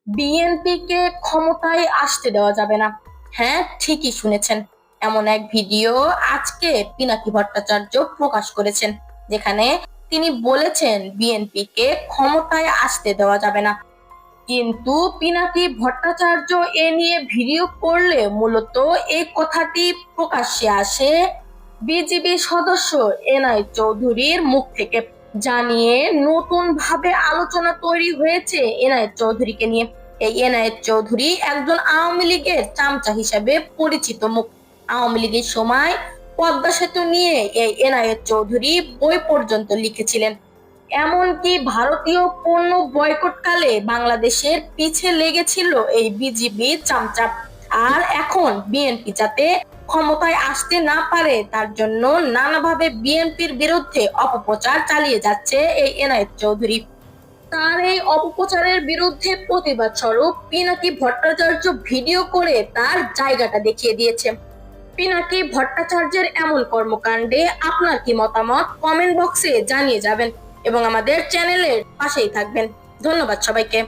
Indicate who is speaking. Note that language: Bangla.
Speaker 1: বিএনপিকে ক্ষমতায় আসতে দেওয়া যাবে না। হ্যাঁ, ঠিকই শুনেছেন। এমন এক ভিডিও আজকে পিনাকি ভট্টাচার্য প্রকাশ করেছেন, যেখানে তিনি বলেছেন বিএনপিকে ক্ষমতায় আসতে দেওয়া যাবে না। কিন্তু পিনাকি ভট্টাচার্য এ নিয়ে ভিডিও করলে মূলত এই কথাটি প্রকাশ্যে আসে বিজিবি সদস্য এনআই চৌধুরীর মুখ থেকে। জানিয়ে নতুন ভাবে আলোচনা তৈরি হয়েছে এনায়েত চৌধুরীকে নিয়ে। এই এনায়েত চৌধুরী একজন আওয়ামী লীগের চামচা হিসেবে পরিচিত মুখ। আওয়ামী লীগের সময় পদ্মা সেতু নিয়ে এই এনায়েত চৌধুরী বই পর্যন্ত লিখেছিলেন। এমনকি ভারতীয় পণ্য বয়কটকালে বাংলাদেশের পিছে লেগেছিল এই বিজিবি চামচা। আর এখন বিএনপি যাতে ক্ষমতায় আসতে না পারে তার জন্য নানাভাবে বিএনপির বিরুদ্ধে অপপ্রচার চালিয়ে যাচ্ছে এই এনায়েত চৌধুরী। তার এই অপপ্রচারের বিরুদ্ধে প্রতিবাদ স্বরূপ পিনাকি ভট্টাচার্য ভিডিও করে তার জায়গাটা দেখিয়ে দিয়েছে। পিনাকি ভট্টাচার্যের এমন কর্মকাণ্ডে আপনার কি মতামত কমেন্ট বক্সে জানিয়ে যাবেন এবং আমাদের চ্যানেলের পাশেই থাকবেন। ধন্যবাদ সবাইকে।